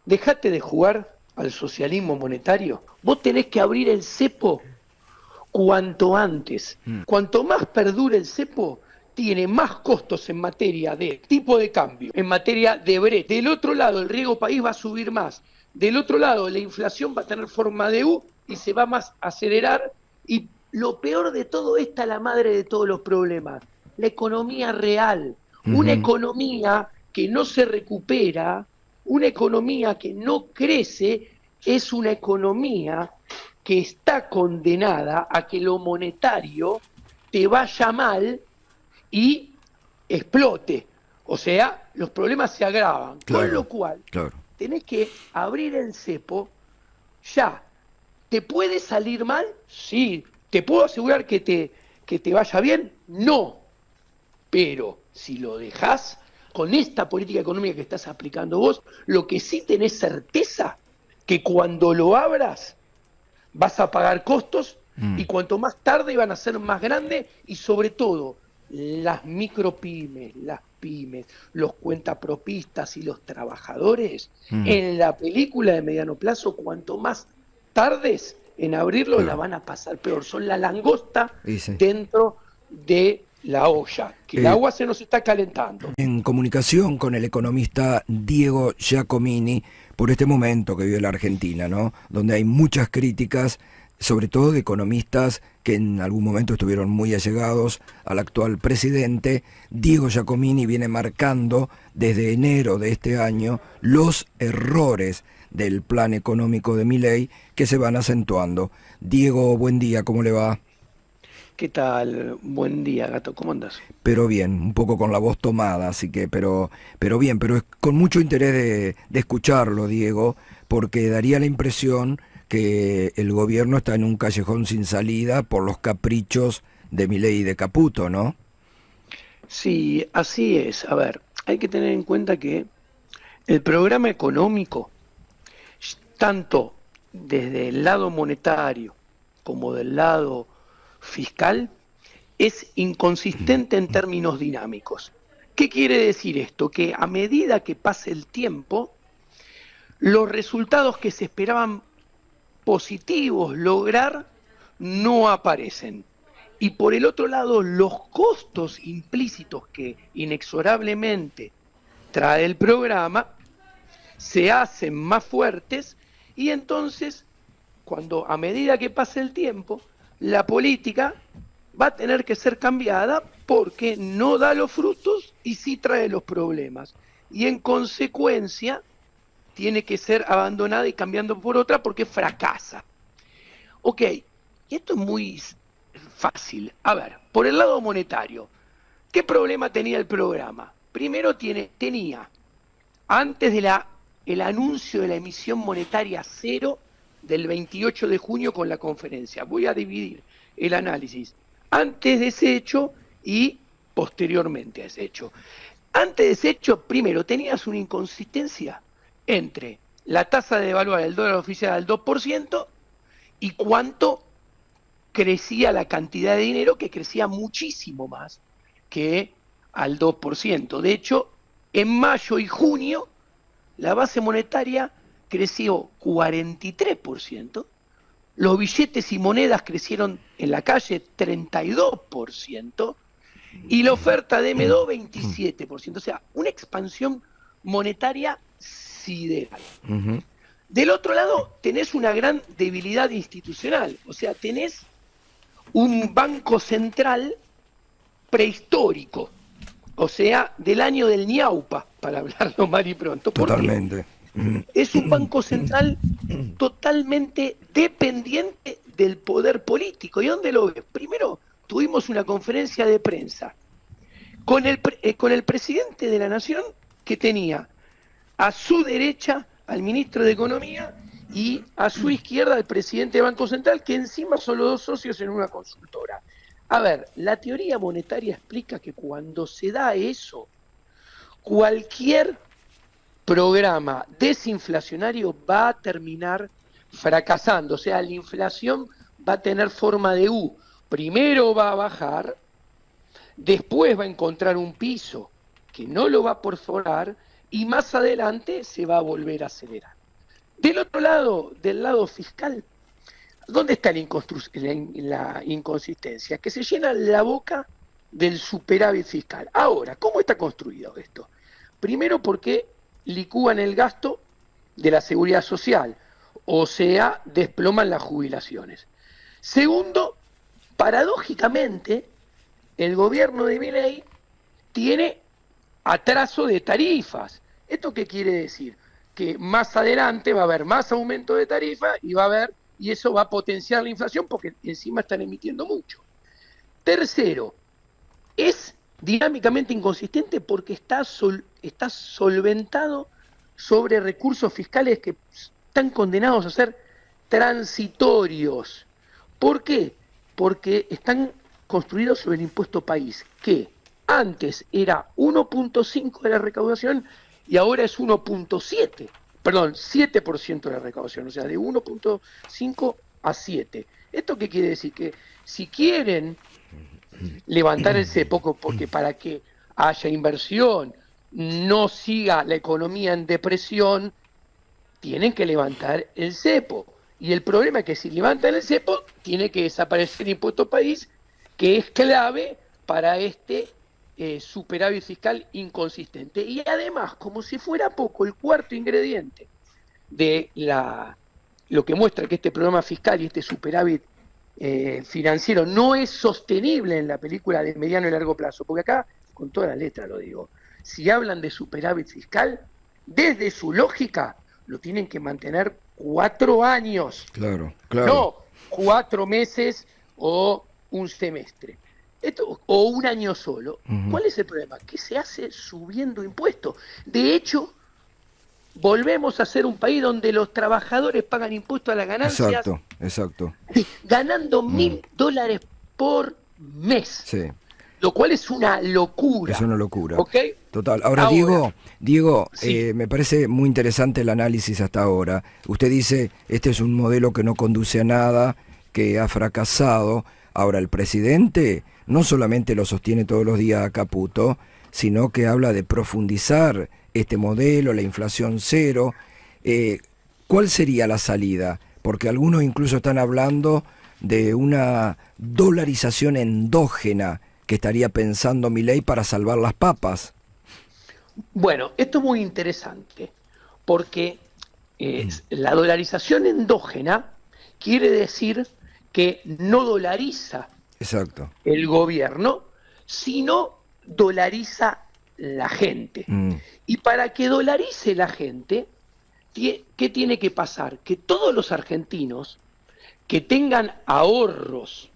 Dejate de jugar al socialismo monetario. Vos tenés que abrir el cepo cuanto antes. Cuanto más perdure el cepo, tiene más costos en materia de tipo de cambio, en materia de brecha. Del otro lado, el riesgo país va a subir más. Del otro lado, la inflación va a tener forma de U y se va más a acelerar. Y lo peor de todo, esta es la madre de todos los problemas, la economía real. Una Ujú. economía que no se recupera, una economía que no crece, es una economía que está condenada a que lo monetario te vaya mal y explote. O sea, los problemas se agravan. Con Claro, lo cual, claro. tenés que abrir el cepo ya. ¿Te puede salir mal? Sí. ¿Te puedo asegurar que te vaya bien? No. Pero si lo dejás con esta política económica que estás aplicando vos, lo que sí tenés certeza que cuando lo abras vas a pagar costos Mm. y cuanto más tarde van a ser más grandes y sobre todo las micropymes, las pymes, los cuentapropistas y los trabajadores, Mm. en la película de mediano plazo, cuanto más tardes en abrirlo la Claro. van a pasar peor. Son la langosta Dice. dentro de la olla, que el agua se nos está calentando. En comunicación con el economista Diego Giacomini por este momento que vive la Argentina, ¿no? Donde hay muchas críticas, sobre todo de economistas que en algún momento estuvieron muy allegados al actual presidente. Diego Giacomini viene marcando desde enero de este año los errores del plan económico de Milei que se van acentuando. Diego, buen día, ¿cómo le va? ¿Qué tal? Buen día, gato. ¿Cómo andas? Pero bien, un poco con la voz tomada, así que, pero bien, pero es con mucho interés de escucharlo, Diego, porque daría la impresión que el gobierno está en un callejón sin salida por los caprichos de Milei y de Caputo, ¿no? Sí, así es. A ver, hay que tener en cuenta que el programa económico, tanto desde el lado monetario como del lado fiscal, es inconsistente en términos dinámicos. ¿Qué quiere decir esto? Que a medida que pase el tiempo, los resultados que se esperaban positivos lograr no aparecen. Y por el otro lado, los costos implícitos que inexorablemente trae el programa se hacen más fuertes y entonces, cuando a medida que pase el tiempo, la política va a tener que ser cambiada porque no da los frutos y sí trae los problemas. Y en consecuencia, tiene que ser abandonada y cambiando por otra porque fracasa. Ok, y esto es muy fácil. A ver, por el lado monetario, ¿qué problema tenía el programa? Primero tenía, antes de el anuncio de la emisión monetaria cero del 28 de junio con la conferencia, voy a dividir el análisis antes de ese hecho y posteriormente a ese hecho. Antes de ese hecho, primero, tenías una inconsistencia entre la tasa de devaluar el dólar oficial al 2% y cuánto crecía la cantidad de dinero, que crecía muchísimo más que al 2%. De hecho, en mayo y junio la base monetaria creció 43%, los billetes y monedas crecieron en la calle 32% y la oferta de M2 27%. O sea, una expansión monetaria sideral. Ujú. Del otro lado, tenés una gran debilidad institucional, o sea, tenés un banco central prehistórico, o sea, del año del ñaupa, para hablarlo mal y pronto. ¿Por qué? Totalmente. Ujú. Es un banco central totalmente dependiente del poder político. ¿Y dónde lo ves? Primero, tuvimos una conferencia de prensa con el presidente de la Nación, que tenía a su derecha al ministro de Economía y a su izquierda al presidente del Banco Central, que encima son los dos socios en una consultora. A ver, la teoría monetaria explica que cuando se da eso, cualquier programa desinflacionario va a terminar fracasando. O sea, la inflación va a tener forma de U. Primero va a bajar, después va a encontrar un piso que no lo va a perforar y más adelante se va a volver a acelerar. Del otro lado, del lado fiscal, ¿dónde está la inconsistencia? Que se llena la boca del superávit fiscal. Ahora, ¿cómo está construido esto? Primero porque licúan el gasto de la seguridad social, o sea, desploman las jubilaciones. Segundo, paradójicamente, el gobierno de Milei tiene atraso de tarifas. ¿Esto qué quiere decir? Que más adelante va a haber más aumento de tarifa y eso va a potenciar la inflación porque encima están emitiendo mucho. Tercero, es dinámicamente inconsistente porque está solventado sobre recursos fiscales que están condenados a ser transitorios. ¿Por qué? Porque están construidos sobre el impuesto país, que antes era 1.5 de la recaudación y ahora es 1.7, perdón, 7% de la recaudación, o sea, de 1.5 a 7. ¿Esto qué quiere decir? Que si quieren levantar el cepo, porque para que haya inversión, no siga la economía en depresión, tienen que levantar el cepo. Y el problema es que si levantan el cepo, tiene que desaparecer el impuesto país, que es clave para este superávit fiscal inconsistente. Y además, como si fuera poco, el cuarto ingrediente de lo que muestra que este programa fiscal y este superávit financiero no es sostenible en la película de mediano y largo plazo, porque acá, con toda la letra lo digo, si hablan de superávit fiscal, desde su lógica, lo tienen que mantener 4 años. Claro. No 4 meses o un semestre. O un año solo. ¿Cuál es el problema? Que se hace subiendo impuestos. De hecho, volvemos a ser un país donde los trabajadores pagan impuestos a las ganancias. Exacto. Ganando $1.000 por mes. Sí. Lo cual es una locura. Es una locura. ¿Ok? Total. Ahora, Diego, sí. Me parece muy interesante el análisis hasta ahora. Usted dice, este es un modelo que no conduce a nada, que ha fracasado. Ahora, el presidente no solamente lo sostiene todos los días a Caputo, sino que habla de profundizar este modelo, la inflación cero. ¿Cuál sería la salida? Porque algunos incluso están hablando de una dolarización endógena que estaría pensando Milei para salvar las papas. Bueno, esto es muy interesante, porque la dolarización endógena quiere decir que no dolariza el gobierno, sino dolariza la gente. Y para que dolarice la gente, ¿qué tiene que pasar? Que todos los argentinos que tengan ahorros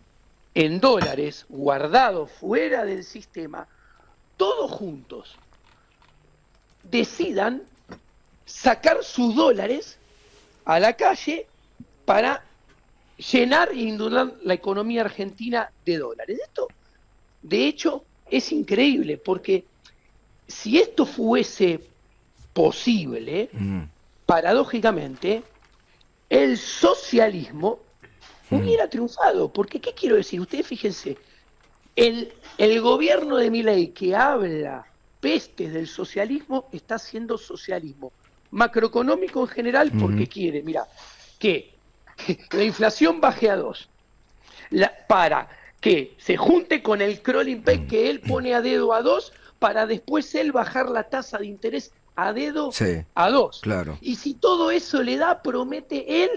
en dólares guardados fuera del sistema, todos juntos decidan sacar sus dólares a la calle para llenar e inundar la economía argentina de dólares. Esto, de hecho, es increíble, porque si esto fuese posible, paradójicamente, el socialismo hubiera triunfado. Porque, ¿qué quiero decir? Ustedes fíjense, el gobierno de Milei, que habla pestes del socialismo, está haciendo socialismo macroeconómico en general, porque quiere, mira, que la inflación baje a 2, para que se junte con el crawling peg que él pone a dedo a 2, para después él bajar la tasa de interés a dedo a 2. Claro. Y si todo eso le da, promete él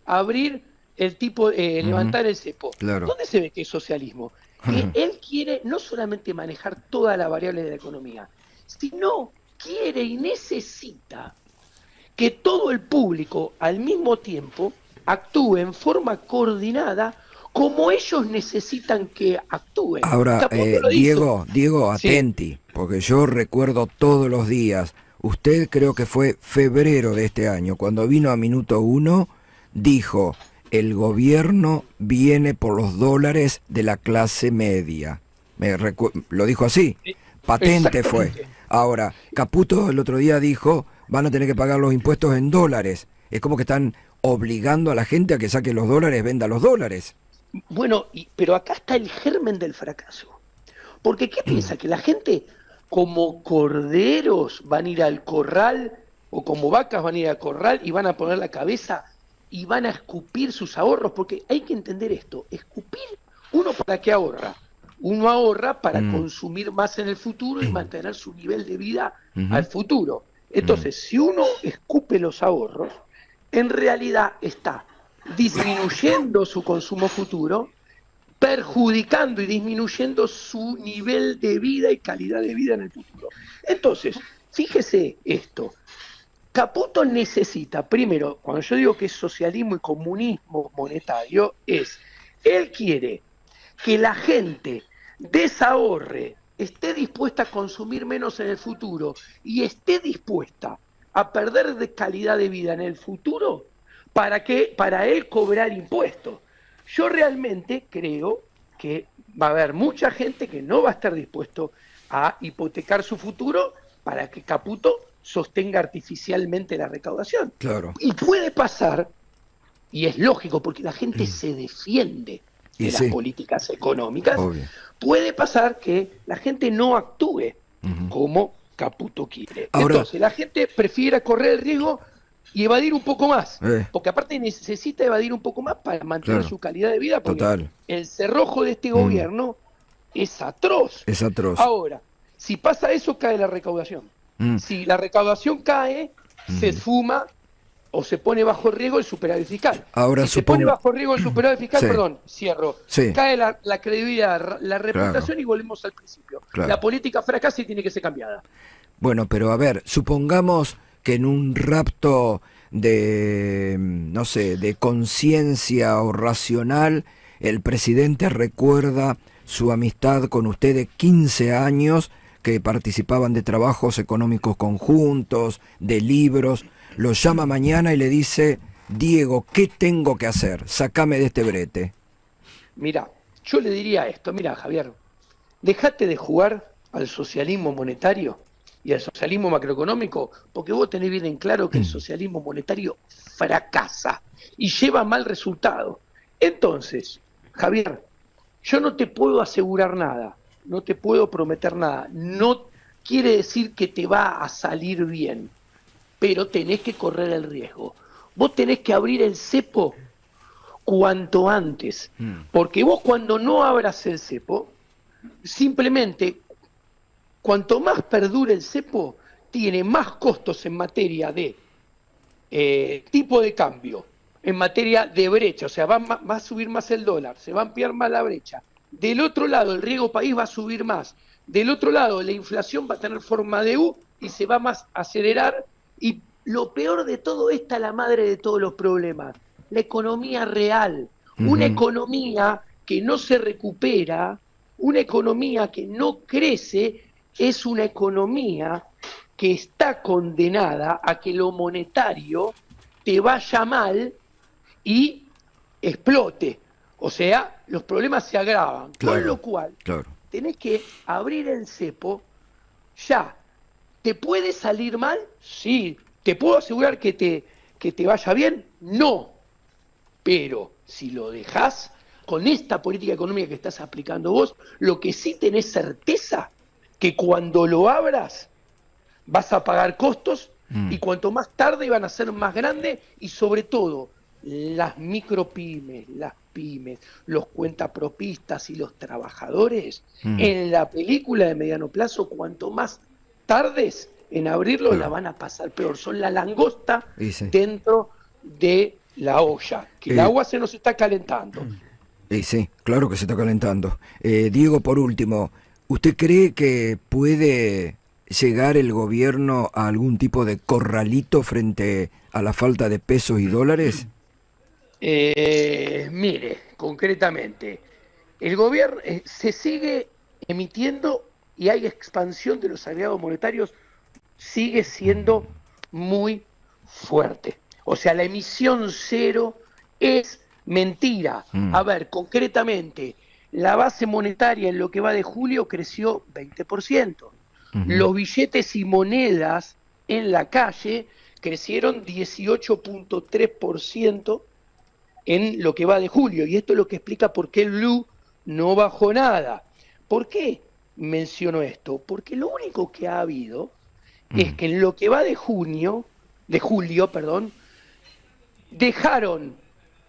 abrir el tipo, levantar el cepo. Claro. ¿Dónde se ve que es socialismo? Que él quiere no solamente manejar toda la variable de la economía, sino quiere y necesita que todo el público al mismo tiempo actúe en forma coordinada como ellos necesitan que actúen. Ahora, Diego, atenti, porque yo recuerdo todos los días, usted creo que fue febrero de este año, cuando vino a Minuto 1, dijo, el gobierno viene por los dólares de la clase media. Lo dijo así, patente fue. Ahora, Caputo el otro día dijo, van a tener que pagar los impuestos en dólares. Es como que están obligando a la gente a que saque los dólares, venda los dólares. Bueno, pero acá está el germen del fracaso. Porque ¿qué piensa? Que la gente como corderos van a ir al corral, o como vacas van a ir al corral y van a poner la cabeza y van a escupir sus ahorros, porque hay que entender esto, escupir, uno para qué ahorra, uno ahorra para consumir más en el futuro y mantener su nivel de vida al futuro. Entonces, si uno escupe los ahorros, en realidad está disminuyendo su consumo futuro, perjudicando y disminuyendo su nivel de vida y calidad de vida en el futuro. Entonces, fíjese esto, Caputo necesita, primero, cuando yo digo que es socialismo y comunismo monetario, él quiere que la gente desahorre, esté dispuesta a consumir menos en el futuro y esté dispuesta a perder de calidad de vida en el futuro para él cobrar impuestos. Yo realmente creo que va a haber mucha gente que no va a estar dispuesto a hipotecar su futuro para que Caputo sostenga artificialmente la recaudación. Claro. Y puede pasar, y es lógico porque la gente se defiende de las políticas económicas, obvio. Puede pasar que la gente no actúe como Caputo quiere. Ahora, entonces la gente prefiere correr el riesgo y evadir un poco más, porque aparte necesita evadir un poco más para mantener su calidad de vida, porque el cerrojo de este gobierno es atroz. Es atroz. Ahora, si pasa eso, cae la recaudación. Si la recaudación cae, se esfuma o se pone bajo riesgo el superávit fiscal. Ahora, si se pone bajo riesgo el superávit fiscal, cae la credibilidad, la reputación y volvemos al principio. La política fracasa y tiene que ser cambiada. Bueno, pero a ver, supongamos que en un rapto de, no sé, de conciencia o racional, el presidente recuerda su amistad con usted de 15 años, que participaban de trabajos económicos conjuntos, de libros, lo llama mañana y le dice: Diego, ¿qué tengo que hacer? Sácame de este brete. Mira, yo le diría esto, mira, Javier, dejate de jugar al socialismo monetario y al socialismo macroeconómico, porque vos tenés bien en claro que el socialismo monetario fracasa y lleva mal resultado. Entonces, Javier, yo no te puedo asegurar nada, no te puedo prometer nada, no quiere decir que te va a salir bien, pero tenés que correr el riesgo. Vos tenés que abrir el cepo cuanto antes, porque vos cuando no abras el cepo, simplemente cuanto más perdure el cepo, tiene más costos en materia de tipo de cambio, en materia de brecha, o sea, va a subir más el dólar, se va a ampliar más la brecha. Del otro lado, el riesgo país va a subir más. Del otro lado, la inflación va a tener forma de U y se va más a acelerar. Y lo peor de todo, esta es la madre de todos los problemas, la economía real. Una economía que no se recupera, una economía que no crece, es una economía que está condenada a que lo monetario te vaya mal y explote. O sea, los problemas se agravan. Con lo cual, tenés que abrir el cepo ya. ¿Te puede salir mal? Sí. ¿Te puedo asegurar que te vaya bien? No. Pero si lo dejás con esta política económica que estás aplicando vos, lo que sí tenés certeza, que cuando lo abras vas a pagar costos y cuanto más tarde van a ser más grandes y sobre todo las micropymes, las pymes, los cuentapropistas y los trabajadores, en la película de mediano plazo, cuanto más tardes en abrirlo, la van a pasar peor. Son la langosta dentro de la olla, que el agua se nos está calentando. Sí, claro que se está calentando. Diego, por último, ¿usted cree que puede llegar el gobierno a algún tipo de corralito frente a la falta de pesos y dólares? Mire, concretamente, el gobierno se sigue emitiendo y hay expansión de los agregados monetarios, sigue siendo muy fuerte. O sea, la emisión cero es mentira. A ver, concretamente, la base monetaria en lo que va de julio creció 20%. Los billetes y monedas en la calle crecieron 18.3% en lo que va de julio. Y esto es lo que explica por qué el blue no bajó nada. ¿Por qué? menciono esto? Porque lo único que ha habido es que en lo que va de julio, perdón, dejaron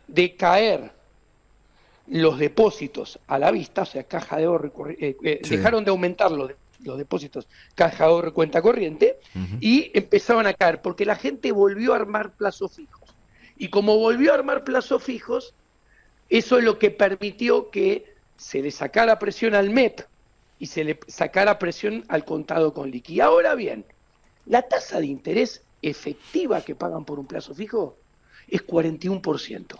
de caer los depósitos a la vista, o sea, caja de ahorro, Sí. dejaron de aumentar los depósitos, caja de ahorro y cuenta corriente, y empezaron a caer, porque la gente volvió a armar plazos fijos. Y como volvió a armar plazos fijos, eso es lo que permitió que se le sacara presión al MEP y se le sacara presión al contado con liqui. Ahora bien, la tasa de interés efectiva que pagan por un plazo fijo es 41%.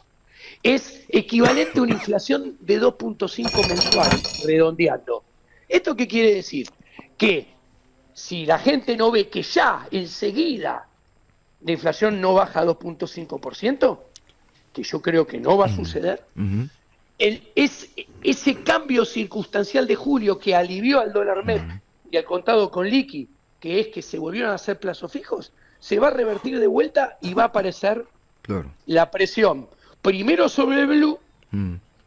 Es equivalente a una inflación de 2.5 mensuales, redondeando. ¿Esto qué quiere decir? Que si la gente no ve que ya enseguida la inflación no baja a 2.5%, que yo creo que no va a suceder, ese cambio circunstancial de julio que alivió al dólar MEP y al contado con liqui, que es que se volvieron a hacer plazos fijos, se va a revertir de vuelta y va a aparecer la presión primero sobre el blue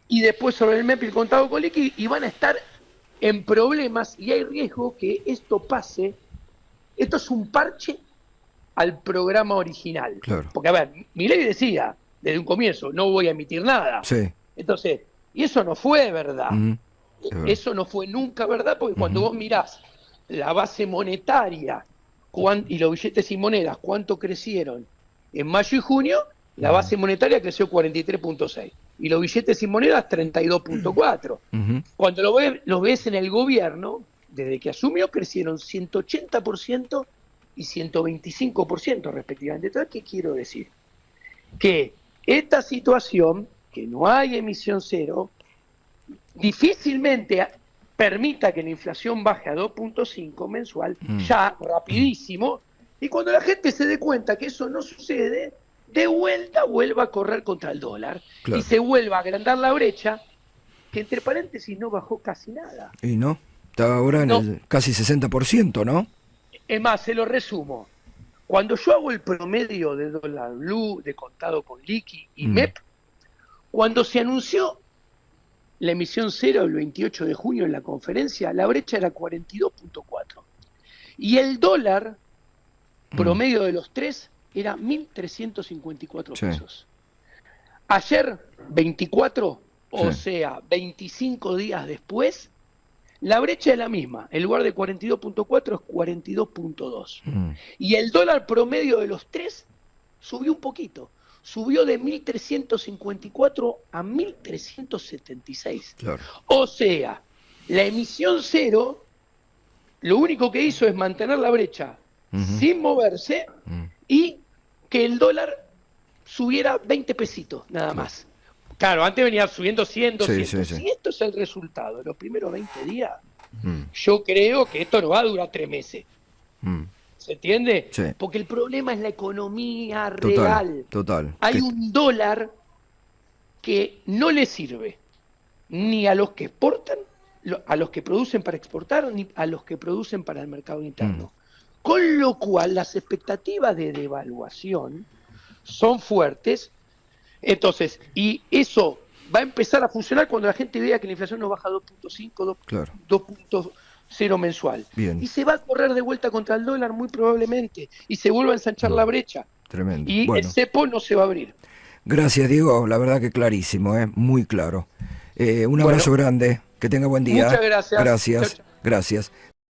y después sobre el MEP y el contado con liqui, y van a estar en problemas, y hay riesgo que esto pase. Esto es un parche al programa original. Porque, a ver, Milei decía desde un comienzo, no voy a emitir nada. Sí. Entonces, y eso no fue verdad. Eso no fue nunca verdad, porque cuando vos mirás la base monetaria y los billetes y monedas, cuánto crecieron en mayo y junio, la base monetaria creció 43.6 y los billetes y monedas 32.4. Cuando lo ves en el gobierno, desde que asumió, crecieron 180% y 125% respectivamente. Entonces, ¿qué quiero decir? Que esta situación, que no hay emisión cero, difícilmente permita que la inflación baje a 2.5 mensual, ya rapidísimo, y cuando la gente se dé cuenta que eso no sucede, de vuelta vuelva a correr contra el dólar y se vuelva a agrandar la brecha, que entre paréntesis no bajó casi nada. Y no, está ahora en el casi 60%, ¿no? Es más, se lo resumo. Cuando yo hago el promedio de dólar blue, de contado con liqui y MEP, cuando se anunció la emisión cero el 28 de junio en la conferencia, la brecha era 42.4. Y el dólar promedio de los tres era 1.354 pesos. Ayer, 24, o sea, 25 días después, la brecha es la misma. En lugar de 42.4 es 42.2. Y el dólar promedio de los tres subió un poquito. Subió de 1.354 a 1.376. O sea, la emisión cero, lo único que hizo es mantener la brecha sin moverse y que el dólar subiera 20 pesitos, nada más. Claro, antes venía subiendo 100, 200. Si esto es el resultado de los primeros 20 días, yo creo que esto no va a durar 3 meses. ¿Se entiende? Porque el problema es la economía real. Hay un dólar que no le sirve ni a los que exportan, a los que producen para exportar, ni a los que producen para el mercado interno. Con lo cual las expectativas de devaluación son fuertes. Entonces, y eso va a empezar a funcionar cuando la gente vea que la inflación no baja a 2.5, 2.0 mensual. Y se va a correr de vuelta contra el dólar muy probablemente, y se vuelve a ensanchar la brecha. Tremendo. Y el cepo no se va a abrir. Gracias, Diego, la verdad que clarísimo, muy claro. Un abrazo grande, que tenga buen día. Muchas gracias. Gracias.